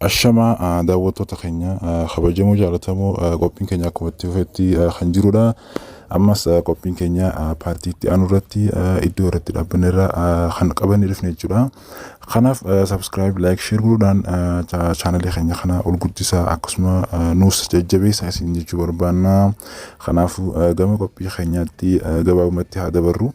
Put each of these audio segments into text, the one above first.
Ashama daawwattoota keenya kabajamoo jaalatamoo qophiin keenya akkuma itti fufetti kan jirudha. Ammas qophiin keenya paartiitti aanurratti iddoo irratti dhaabbanneerra kan qabanne dhufne jechuudha. Kanaaf subscribe, like, share godhuudhaan chaanalii keenya kana ol guddisaa akkasuma nuus jajjabeessaa isin jechuu barbaanna. Kanaafuu gama qophii keenyaatti gabaabumatti haa dabarru.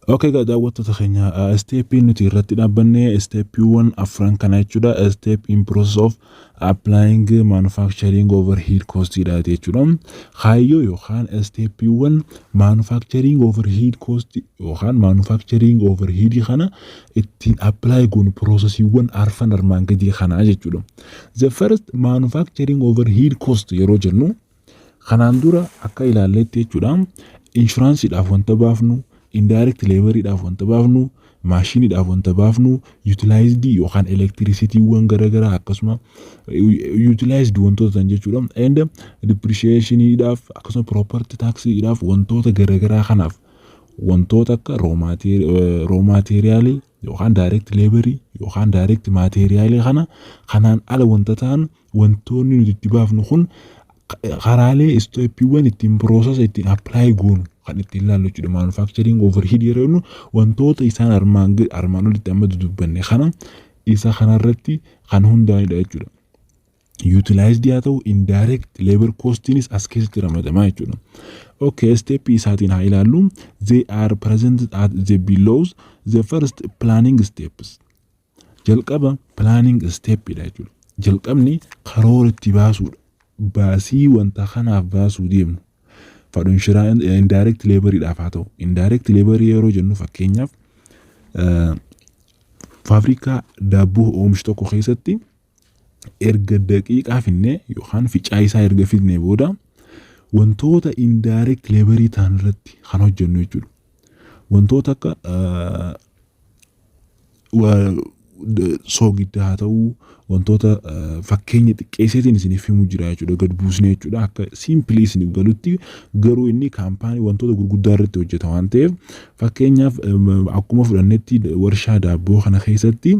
Okay, daawwattoota keenya stepii nuti irratti dhaabbanne stepiiwwan afran kana jechuudha. Step in process of applying manufacturing overhead cost dha jechuudha. Kaayyoo yookaan stepiiwwan manufacturing overhead cost yookaan manufacturing overhead kana ittiin apply goon processiiwwan arfan armaan gadii kana jechuudha. The first manufacturing overhead cost yeroo jennu kanaan dura akka ilaalletti jechuudha. Insurance dhaaf wanta baafnu, indirect labor dhaaf wanta baafnu, machine dhaaf wanta baafnu, utilized yookaan electricity wan garagara akkasuma utilized wantoota jechuudha. And depreciation dhaaf akkasuma property tax dhaaf wantoota garagara kanaaf wantoota akka raw material yookaan direct labor yookaan direct material kanaan ala wanta ta'an wantoonni nuti itti baafnu kun karaalee stepiiwwan ittiin process ittiin apply goonu kan ittiin ilaallu jechuudha. Manufacturing overhead yeroo wantoota isaan armaan olitti amma dudubbanne kana isa kanarratti kan hundaa'edha jechuudha. Utilized yaa ta'u indirect labor costinis as keessatti ramadamaa jechuudha. Okay, step isaatiin haa ilaallu. They are presented at the below. The first planning steps. Jalqaba planning step dha jechuudha. Jalqabni karoora itti baasuudha. Baasii wanta kanaaf baasuu deemnu. Fadhunshiraan indirect labor dhaaf haa ta'u. Indirect labor yeroo jennu fakkeenyaaf faabirikaa daabboo oomishu tokko keessatti erga daqiiqaa finne yookaan ficaa isaa erga fidne booda wantoota indirect labor ta'an irratti kan hojjennu jechuudha. Wantoota akka soogidda haa ta'u wantoota fakkeenya xiqqeesseetiin isiniif himuu jira jechuudha. Gad buusnee jechuudha akka simply isiniif galutti garuu inni kaampaanii wantoota gurguddaa irratti hojjeta waan ta'eef fakkeenyaaf akkuma fudhannetti warshaa daabboo kana keessatti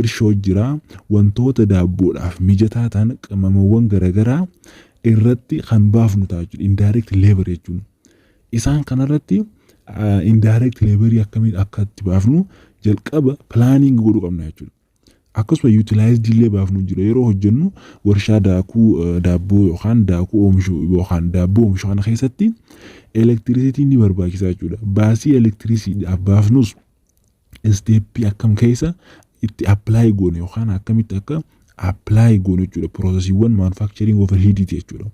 irshoo jira wantoota daabboodhaaf mijataa ta'an qamamawwan garagaraa irratti kan baafnu ta'a jechuudha. Indirect labor jechuun isaan kanarratti indirect labor akkamiin akka itti baafnu jalqaba planning godhuu qabna jechuudha. Akkasuma utilized illee baafnu jira yeroo hojjennu warshaa daakuu daabboo yookaan daakuu oomishu yookaan daabboo oomishu kana keessatti electricity ni barbaachisaa jechuudha. Baasii electricity baafnus step akkam keessa itti apply goone yookaan akkamitti akka apply goone jechuudha. Processiiwwan manufacturing overhead jechuudha.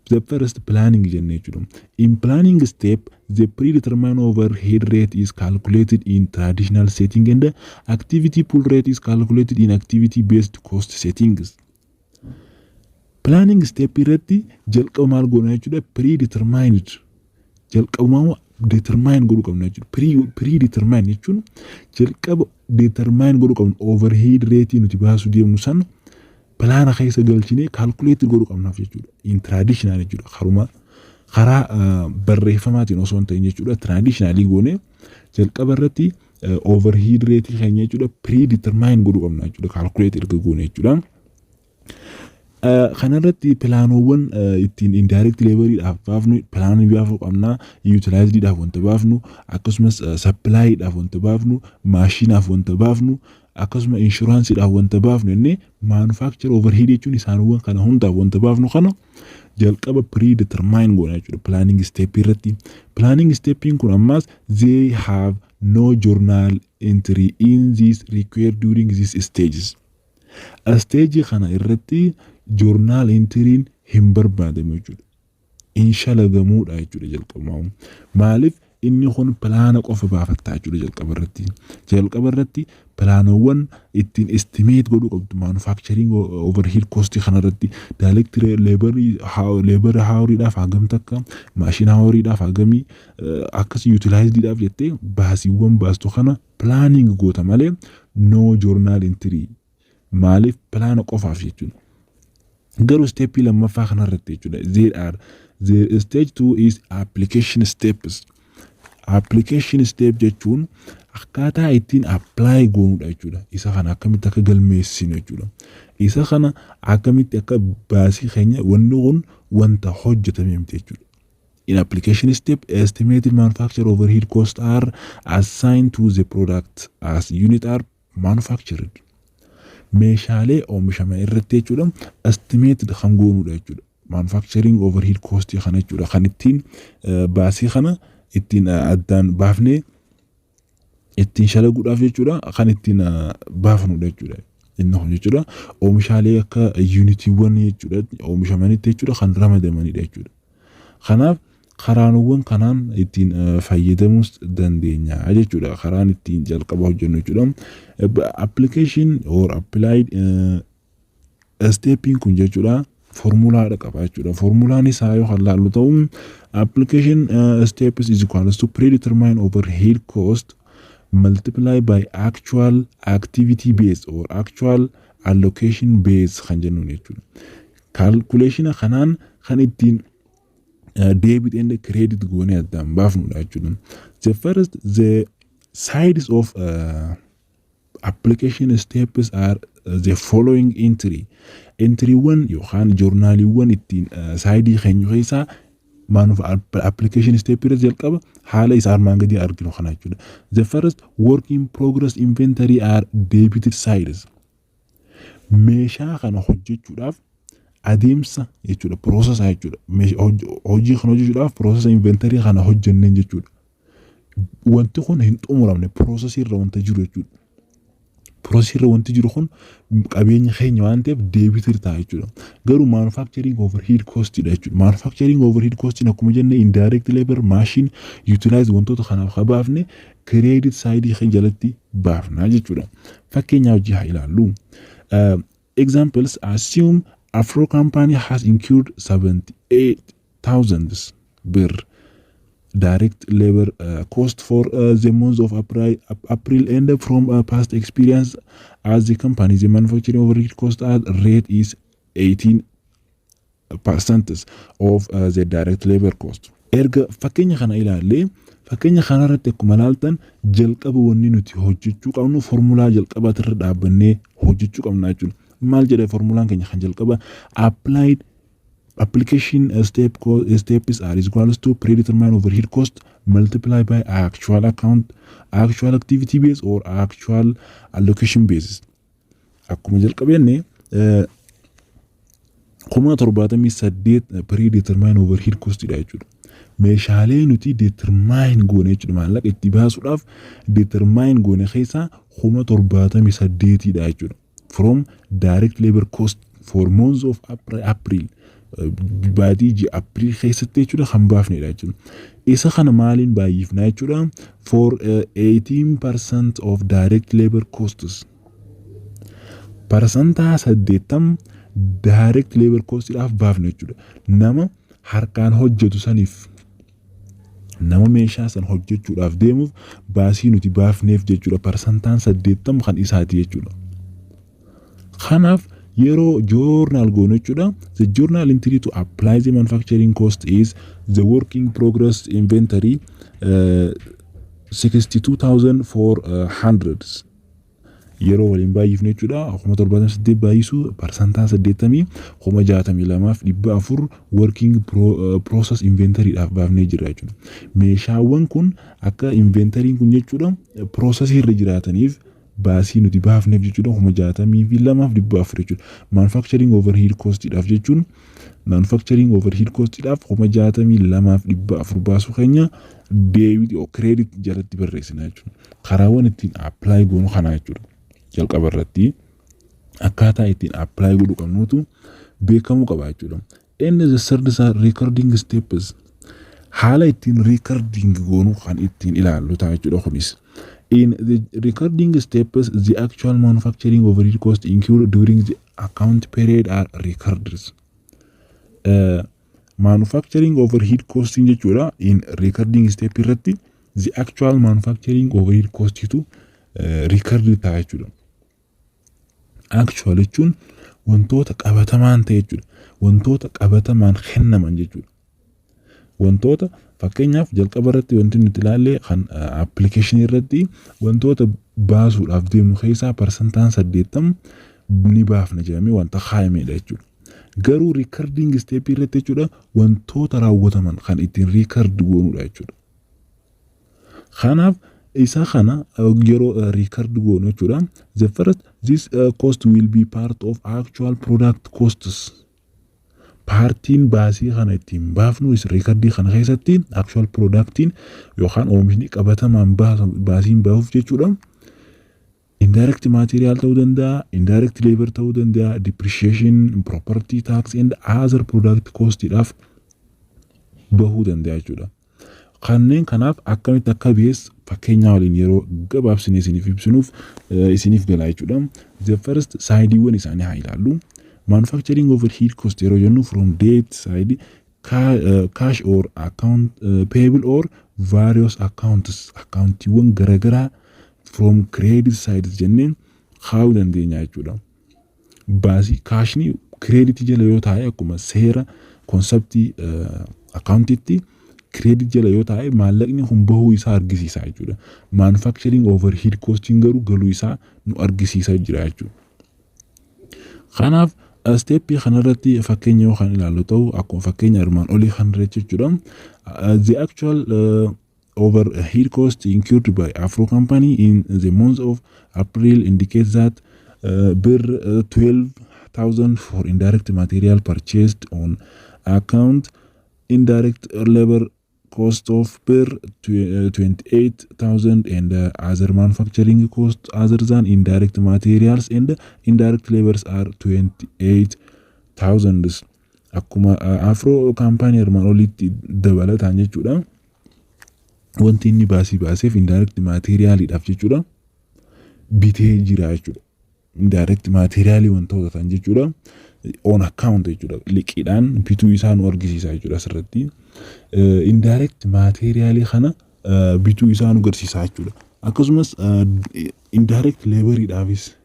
The first planning jenne jechuudha. In planning step, the predetermined overhead rate is calculated in traditional setting and the activity pool rate is calculated in activity-based cost settings. Planning step irratti jalqaba maal goona jechuudha. Predetermined jalqaba determine godhuu qabna jechuudha. Predetermined jechuun jalqaba determine godhuu qabna overhead rate nuti baasuu deemnu sana plana keessa galchine calculate godhuu qabnaaf jechuudha. In traditional jechuudha. Karaa barreeffamaatiin osoo hin ta'in jechuudha. Traditionally goone jalqaba irratti overhead rate keenya jechuudha predetermine godhuu qabna jechuudha. Calculate erga goone jechuudha. Kanarratti pilaanowwan ittiin indirect labor dhaaf baafnu pilaanii baafuu qabna. Utilized dhaaf wanta baafnu akkasumas supply dhaaf wanta baafnu maashinaaf wanta baafnu akkasuma insurance dhaaf wanta baafnu inni manufacture overhead jechuun isaanowwan kana hundaaf wanta baafnu kana jalqaba predetermine goona jechuudha. Planning step irratti planning stepin kun ammas they have no journal entry in this required during these stages. Stage kana irratti journal entry hin barbaadamu jechuudha. Inshalagamuudha jechuudha jalqaba. Maaliif inni kun plana qofa baafataa jechuudha jalqaba irratti planowwan ittiin estimate godhuu qabdu manufacturing overhead cost kanarratti direct labor hour dhaaf hagam takka machine hour dhaaf hagamii akkas utilized dhaaf jettee baasiiwwan baastu kana planning goota malee no journal entry. Maaliif plana qofaaf jechuudha. garuu steepii lammaffaa kanarratti jechuudha. Stage 2 is application steps. Application step jechuun akkaataa ittiin apply goonudha jechuudha. Isa kana akkamitti akka galmeessinu jechuudha. Isa kana akkamitti akka baasii keenya wanni kun wanta hojjetame miti jechuudha. In application step, estimated manufacture overhead costs are assigned to the product as unit are manufactured. Meeshaalee oomishaman irratti jechuudha estimated kan goonudha jechuudha. Manufacturing overhead cost kana jechuudha. Kan ittiin baasii kana ittiin addaan baafnee ittiin shalaguudhaaf jechuudha. Kan ittiin baafnudha jechuudha. Inni kun jechuudha oomishaalee akka unitiiwwan jechuudha oomishamanitti jechuudha kan ramadamanidha jechuudha. Kanaaf karaanowwan kanaan ittiin fayyadamuus dandeenya jechuudha. Karaan ittiin jalqaba hojjennu jechuudha. Application or applied stepping kun jechuudha formulaadha qaba jechuudha. Formulaan isaa yoo ilaallu ta'u application steps is equals to predetermine overhead cost multiply by actual activity base or actual allocation base kan jennuun jechuudha. Calculation kanaan kan ittiin debit and credit goone addaan baafnudha jechuudha. The sides of application steps are the following entry. Entry 1 yookaan joornaaliiwwan ittiin saayidii keenya keessaa application step irra jalqaba haala isaa armaan gadii arginu kana jechuudha. The first work in progress inventory are debited sides. Meeshaa kana hojjechuudhaaf adeemsa jechuudha process jechuudha. Hojii kana hojjechuudhaaf process inventory kana hojjenneen jechuudha. Wanti kun hin xumuramne process irra wanta jiru jechuudha. Process irra wanti jiru kun qabeenya keenya waan ta'eef deebitir ta'a jechuudha. Garuu manufacturing overhead cost dha jechuudha. Manufacturing overhead cost akkuma jenne indirect labor machine utilize wantoota kanaaf baafne credit side keenya jalatti baafna jechuudha. Fakkeenyaaf hojii haa ilaallu. Examples assume Afro company has incurred 78,000 birr direct labor cost for the month of April and from past experience as the company the manufacturing overhead cost rate is 18% of the direct labor cost. Erga fakkeenya kana ilaalle fakkeenya kana irratti akkuma ilaaltan jalqaba wanni nuti hojjechuu qabnu formulaa jalqabaa irra dhaabbannee hojjechuu qabna jechuudha. Maal jedha formulaan keenya kan jalqaba applied application steps are equals to predetermine overhead cost multiplied by actual activity base or actual allocation basis. Akkuma jalqabenne 78 predetermine overhead cost dha jechuudha. Meeshaalee nuti determine goone jechuudha maallaqa itti baasuudhaaf determine goone keessaa 78 dha jechuudha. From direct labor cost for months of April baadii April keessatti jechuudha kan baafnedha jechuudha. Isa kana maaliin baay'ifna jechuudha for 18% of direct labor costs. Parsantaa 80 direct labor cost dhaaf baafna jechuudha. Nama harkaan hojjetu saniif nama meeshaa san hojjechuudhaaf deemuuf baasii nuti baafneef jechuudha. Parsantaan 80 kan isaati jechuudha. Kanaaf yeroo journal goone jechuudha. The journal entry to apply the manufacturing cost is the work in progress inventory 62,400 yeroo waliin baay'ifne jechuudha. 78 baay'isu parsantaa 80 62,400 working process inventory dhaaf baafnee jira jechuudha. Meeshaawwan kun akka inventory kun jechuudha process irra jiraataniif baasii nuti baafneef jechuudha 62,400 jechuudha. Manufacturing overhead cost dhaaf jechuun manufacturing overhead cost dhaaf 62,400 baasuu keenya debit or credit jalatti barreessina jechuudha. Karaawwan ittiin apply goonu kana jechuudha. Jalqaba irratti akkaataa ittiin apply godhu qabnuutu beekamuu qaba jechuudha. And the third recording steps haala ittiin recording goonu kan ittiin ilaallu ta'a jechuudha kunis. In the recording steps, the actual manufacturing overhead cost incurred during the account period are recorded. Manufacturing overhead cost jechuudha in recording step irratti the actual manufacturing overhead cost to record ta'a jechuudha. Actual jechuun wantoota qabatamaan ta'e jechuudha. Wantoota qabatamaan kennaman jechuudha. Wantoota fakkeenyaaf jalqaba irratti wanti nuti ilaalle kan appilikeeshinii irratti wantoota baasuudhaaf deemnu keessaa parsantaan 80 ni baafna jedhamee wanta kaa'amedha jechuudha. Garuu riikardiing isteepii irratti jechuudha wantoota raawwataman kan ittiin riikardi goonudha jechuudha. Kanaaf isa kana yeroo riikardi goonu jechuudha. The first this cost will be part of actual product costs. Partiin baasii kana ittiin baafnu riikardii kana keessatti actual productiin yookaan oomishni qabatamaan baasiin baafuuf jechuudha. Indirect material ta'uu danda'a, indirect labor ta'uu danda'a, depreciation, property tax and other product costidhaaf bahuu danda'a jechuudha. Kanneen kanaaf akkamitti akka bees fakkeenyaa waliin yeroo gabaabsinee isiniif ibsinuuf isiniif galaa jechuudha. The first sideewwan isaanii haa ilaallu. Manufacturing overhead cost yeroo jennu from debt side cash or account payable or various accounts accountiiwwan garagaraa from credit side jenneen kaa'uu dandeenya jechuudha. Baasii kaashni credit jala yoo taa'e akkuma seera konseptii accountitti credit jala yoo taa'e maallaqni kun bahuu isaa argisiisa jechuudha. Manufacturing overhead costing garuu galuu isaa nu argisiisa jira jechuudha. Kanaaf steppii kanarratti fakkeenya yoo kan ilaallu ta'u akkuma fakkeenya armaan olii kanarratti jechuudha. The actual overhead cost incurred by Afro Company in the month of April indicates that bir 12,000 for indirect material purchased on account, indirect labor cost of per 28,000 and other manufacturing costs other than indirect materials and indirect labors are 28,000. Akkuma Afro Company armaan olitti dabalataan jechuudha. Wanti inni baaseef indirect materialidhaaf jechuudha. Bitee jira jechuudha. Indirect materialii wantoota ta'an jechuudha. On account jechuudha. Liqiidhaan bituu isaa nu argisiisa jechuudha asirratti. Indirect materialii kana bituu isaa nu agarsiisa jechuudha. Akkasumas indirect laboridhaafis.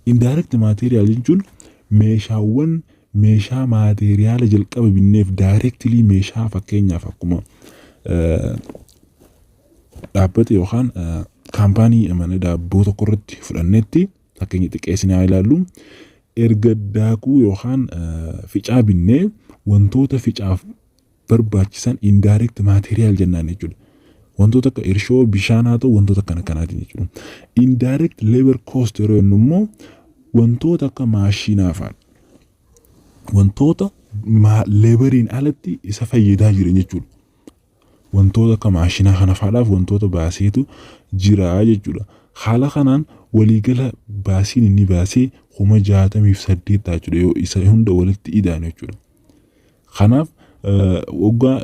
Indirect material jechuun meeshaa materiaala jalqaba binneef directly meeshaa fakkeenyaaf akkuma dhaabbata yookaan kaampaanii mana daabboo tokko irratti fudhannetti fakkeenya xiqqeessinee ilaallu erga daakuu yookaan ficaa binnee wantoota ficaaf barbaachisan indirect material jennaan jechuudha. Wantoota akka irshoo bishaan haa ta'u wantoota kanaatiin jechuudha. Indirect labor cost yeroo jennu immoo wantoota akka maashinaa fa'a. Wantoota laboriin alatti isa fayyadaa jiran jechuudha. Wantoota akka maashinaa kana fa'aadhaaf wantoota baaseetu jira jechuudha. Haala kanaan waliigala baasiin inni baasee 68,000 jechuudha yoo isa hunda walitti idaan jechuudha. Kanaaf waggaa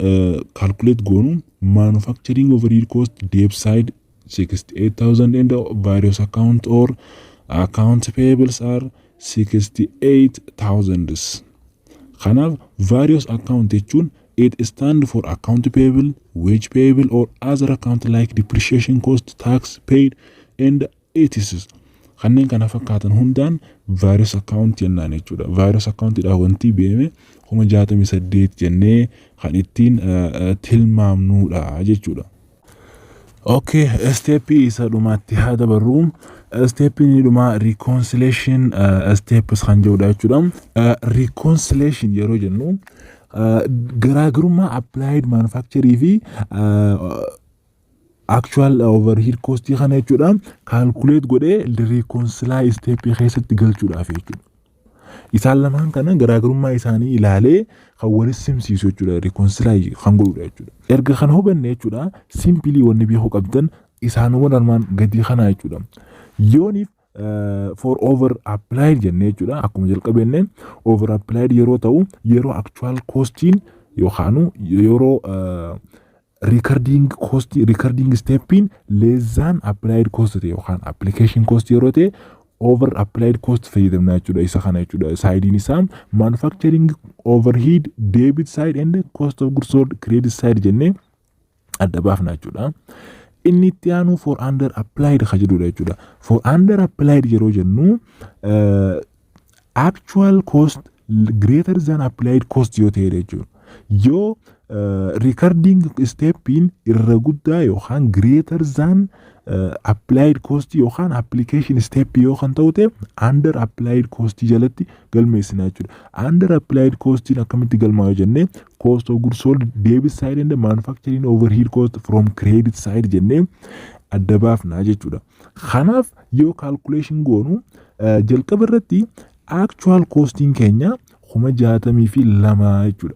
calculate goonu manufacturing overhead cost debt side 68,000 and various account or account payables are 68,000. Kanaaf various account jechuun it stands for account payable, wage payable or other account like depreciation cost, tax paid and etc. Kanneen kana fakkaatan hundaan various account jennaan jechuudha. Various account dha wanti beeme 68 jennee kan ittiin tilmaamnuudha jechuudha. Okay, step isa dhumaatti haa dabarru. Step ni dhuma reconciliation steps kan jedhudha jechuudha. Reconciliation yeroo jennu garaagarummaa applied manufacturing fi actual overhead cost kana jechuudha. Calculate godhee reconcile step keessatti galchuudhaaf jechuudha. Isaan lamaan kana garaagarummaa isaanii ilaalee kan walitti simsiisu jechuudha. Reconcile kan godhudha jechuudha. Erga kana hubanne jechuudha. Simply wanni beekuu qabdan isaanuma armaan gadii kana jechuudha. Yoonif for over applied jennee jechuudha. Akkuma jalqabenne over applied yeroo ta'u yeroo actual costiin yookaan yeroo recording cost recording stepin less than applied cost yookaan application cost yeroo ta'e over applied cost fayyadamna jechuudha. Isa kana jechuudha. Sidein isaa manufacturing overhead debit side and cost of goods sold credit side jennee adda baafna jechuudha. Inni itti aanu for under applied ka jedhudha jechuudha. For under applied yeroo jennu actual cost greater than applied cost yoo ta'e jechuudha. Yoo recording steppiin irra guddaa yookaan greater than applied cost yookaan application step yoo kan ta'u under applied cost jalatti galmeessina jechuudha. Under applied cost akkamitti galmaa'u jennee cost of goods sold debit side and manufacturing overhead cost from credit side jennee adda baafna jechuudha. Kanaaf yoo calculation goonu jalqaba irratti actual costing keenya 62 jechuudha.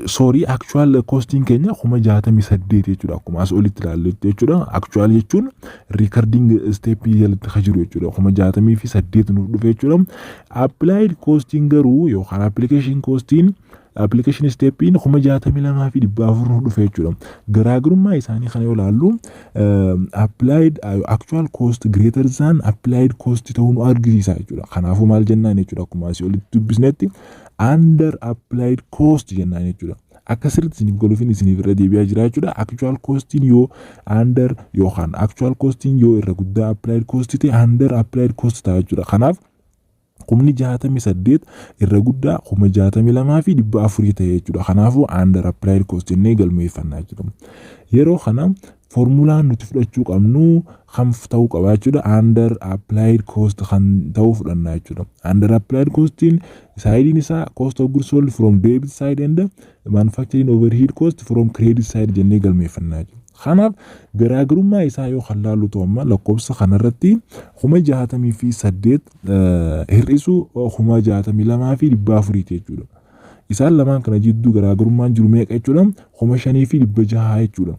Sorry, actual costing keenya 68 jechuudha. Akkuma as olitti ilaalletti jechuudha. Actual jechuun recording step jalatti kan jiru jechuudha. 68 nuuf dhufe jechuudha. Applied costing garuu yookaan application costing application steppiin 62 fi 400 nuuf dhufe jechuudha. Garaagarummaa isaanii kana yoo ilaallu applied actual cost greater than applied cost ta'uu nu argisiisa jechuudha. Kanaafuu maal jennaan jechuudha. Akkuma as olitti dubbisnetti under applied cost jennaan jechuudha. Akka sirriitti isiniif galuufin isiniif irra deebi'aa jira jechuudha. Actual costing yoo under yookaan actual costing yoo irra guddaa applied cost ta'e under applied cost ta'a jechuudha. Kanaaf 68 irra guddaa 62 fi 400 ta'e jechuudha. Kanaafuu under applied cost jennee galmeeffannaa jechuudha. Yeroo kana formulaan nuti fudhachuu qabnu kan ta'uu qaba jechuudha. Under applied cost kan ta'uu fudhannaa jechuudha. Under applied costing side isaa cost of goods sold from debit side and manufacturing overhead cost from credit side jennee galmeeffannaa jechuudha. Kanaaf garaagarummaa isaa yoo halaallu ta'u amma lakkoofsa kanarratti 68 hir'isuu 62 fi 400 jechuudha. Isaan lamaan kana jidduu garaagarummaan jiru meeqa jechuudha? 5,000 fi 600 jechuudha.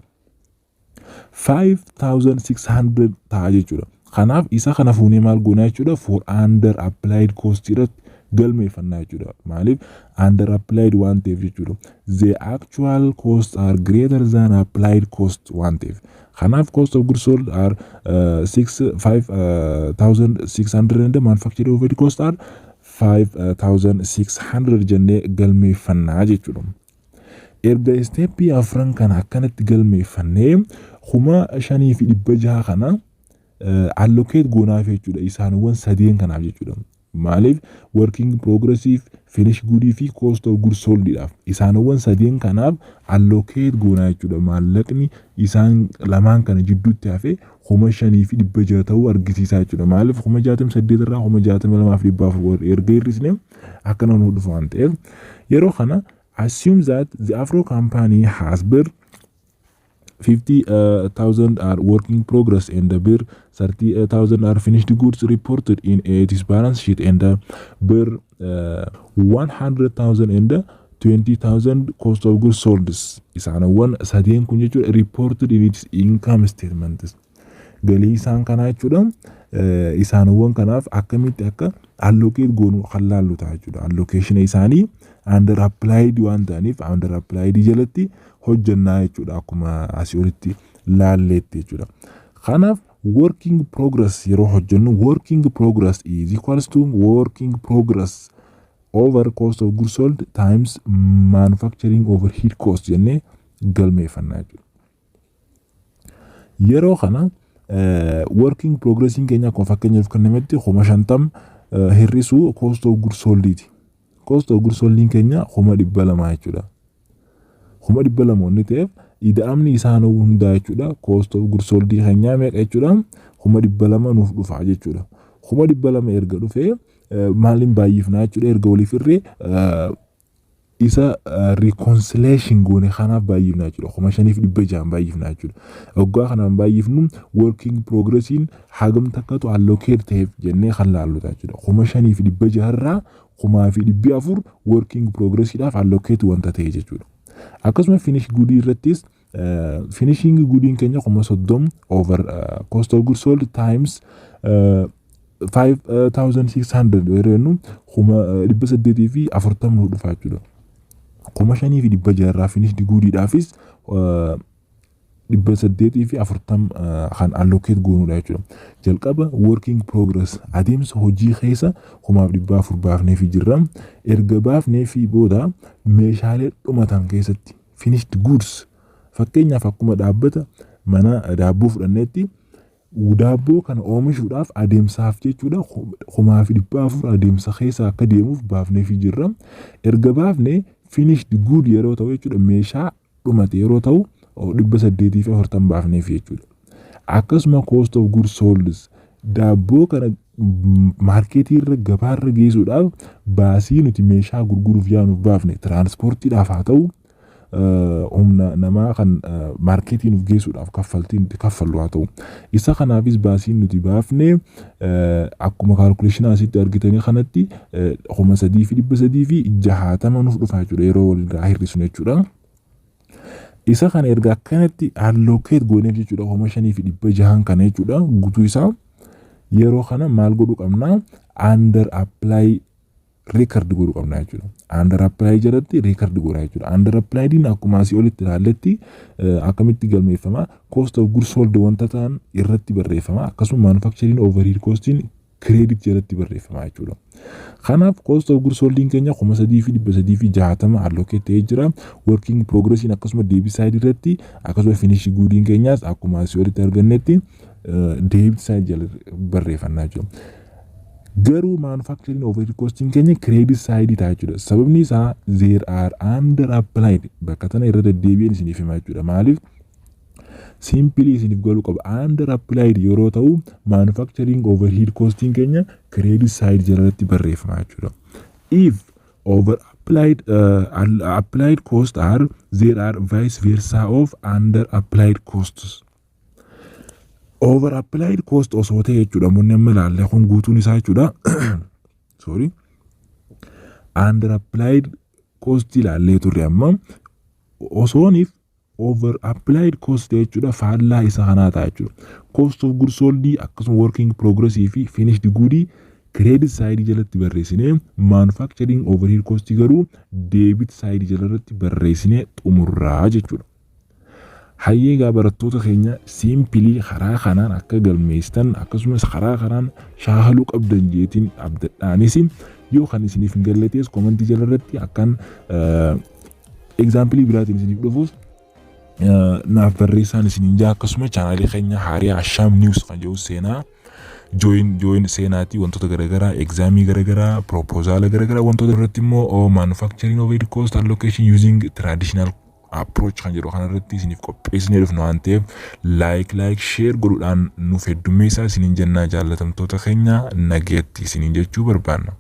5,600 ta'a jechuudha. Kanaaf isa kana fuunee maal goonaa jechuudha? For under applied cost irratti galmeeffannaa jechuudha. Maaliif under applied waan ta'eef jechuudha. The actual costs are greater than applied cost waan ta'eef. Kanaaf cost of goods sold are 5,600 and manufacturing overhead cost are 5,600 jennee galmeeffannaa jechuudha. Erga steppii afran kana akkanatti galmeeffannee 5,600 kana allocate goonaaf jechuudha. Isaanowwan sadeen kanaaf jechuudha. Maaliif working progressive finish goodii fi cost of goods soldidhaaf isaanowwan sadeen kanaaf allocate goonaa jechuudha. Maallaqni isaan lamaan kana jidduutti hafe 5,600 ta'uu argisiisaa jechuudha. Maaliif 68 irraa 62,400 erga hir'isne akkana nu dhufu waan ta'eef yeroo kana assume that the Afro company has bir 50,000 are working progress and the bir 30,000 are finished goods reported in its balance sheet and the bir 100,000 and 20,000 cost of goods sold. Isaanowwan sadeen kun jechuudha reported in its income statement. Galii isaan kanaa jechuudha. Isaanowwan kanaaf akkamitti akka allocate goonu halaallu ta'a jechuudha. Allocation isaanii under applied waan ta'aniif under applied jalatti hojjannaa jechuudha. Akkuma asii olitti laalleetti jechuudha. Kanaaf working progress yeroo hojjannu working progress is equals to working progress over cost of goods sold times manufacturing overhead cost jennee galmeeffannaa jechuudha. Yeroo kana working progressing keenya akkuma fakkeenyaaf kan namatti 50 hir'isuu cost of goods sold cost of goods sold keenya 200 jechuudha. 200 onni ta'eef ida'amni isaan hundaa jechuudha. Cost of goods sold keenya meeqa jechuudha? 200 nuuf dhufa jechuudha. 200 erga dhufee maaliin baay'ifnaa jechuudha. Erga waliif irree isa reconciliation goone kanaaf baay'ifnaa jechuudha. 5,600 baay'ifnaa jechuudha. Waggaa kanaan baay'ifnu working progressiin hagam takkatu allocate ta'eef jennee kan laallu ta'a jechuudha. 5,600 irraa 1,400 working progressiidhaaf allocate wanta ta'e jechuudha. Akkasuma finish goodii irrattis finishing goodiin keenya 30 over cost of goods sold times 5,600 yeroo jennu 840 nu dhufa jechuudha. 5,600 irraa finish goodiidhaafis 840 kan allocate goonuudha jechuudha. Jalqaba working progress adeemsa hojii keessa 1,400 baafneef jirra. Erga baafneef booda meeshaalee dhumatan keessatti finished goods fakkeenyaaf akkuma dhaabbata mana daabboo fudhanneetti daabboo kana oomishuudhaaf adeemsaaf jechuudha 1,400 adeemsa keessa akka deemuuf baafneef jirra. Erga baafne finished good yeroo ta'u jechuudha meeshaa dhumate yeroo ta'u 840 baafneef jechuudha. Akkasuma cost of goods sold daabboo kana maarkeetii irra gabaarra geessuudhaaf baasii nuti meeshaa gurguruuf yaanuuf baafne tiraansportiidhaaf haa ta'u humna namaa kan maarkeetii nuuf geessuudhaaf kaffallu haa ta'u. Isa kanaafis baasiin nuti baafne akkuma kaalkuleeshinii asitti argitanii kanatti 3,360 nuuf dhufa jechuudha yeroo walirraa hir'isnu jechuudha. Isa kana erga akkanatti allocate gooneef jechuudha 5,600 kana jechuudha guutuu isaa yeroo kana maal godhuu qabna under apply record godhuu qabna jechuudha. Under apply jalatti record godhaa jechuudha. Under applied akkuma asii olitti ilaalletti akkamitti galmeeffama cost of goods sold wanta ta'an irratti barreeffama akkasuma manufacturing overhead costiin credit jalatti barreeffama jechuudha. Kanaaf cost of goods sold keenya 3,360 allocate ta'ee jira. Working progress akkasuma debit side irratti akkasuma finish good keenyaas akkuma asii olitti argannetti debit side jalatti barreeffannaa jechuudha. Garuu manufacturing overhead costing keenya credit side ta'a jechuudha. Sababni isaa there are under applied bakka tana irra deddeebi'een isiniif himaa jechuudha. Maaliif simply isiniif galuu qaba under applied yeroo ta'u manufacturing overhead costing keenya credit side jalatti barreeffama jechuudha. If over applied costs are there are vice versa of under applied costs. Over applied cost osoo ta'e jechuudha munni amma ilaalle kun guutuun isaa jechuudha. Sorry. Under applied cost ilaallee turre amma osooniif over applied cost jechuudha faallaa isa kanaa ta'a jechuudha. Cost of goods sold akkasuma working progress fi finished good credit side jalatti barreessinee manufacturing overhead cost garuu debit side jalatti barreessinee xumurraa jechuudha. Hayyeegaa barattoota keenya simply karaa kanaan akka galmeessan akkasumas karaa kanaan shaakaluu qabdan jeetiin abdadhaanis yoo kan isiniif hin gallees komentii jalarratti akkan example biraatiin isiniif dhufuus naaf barreessaan isiniin jaa akkasuma chaanaalii keenya Haarii Ashaam News kan jedhu seenaa join seenaatii wantoota garaagaraa exaamii garaagaraa proposal garaagaraa wantoota irratti immoo manufacturing overhead cost allocation using traditional approach kan jedhu kanarratti isiniif qopheessinee dhufnu waan ta'eef like share godhuudhaan nuuf heddummeessaa isiniin jennaa jaallatamtoota keenya nageetti isiniin jechuu barbaanna.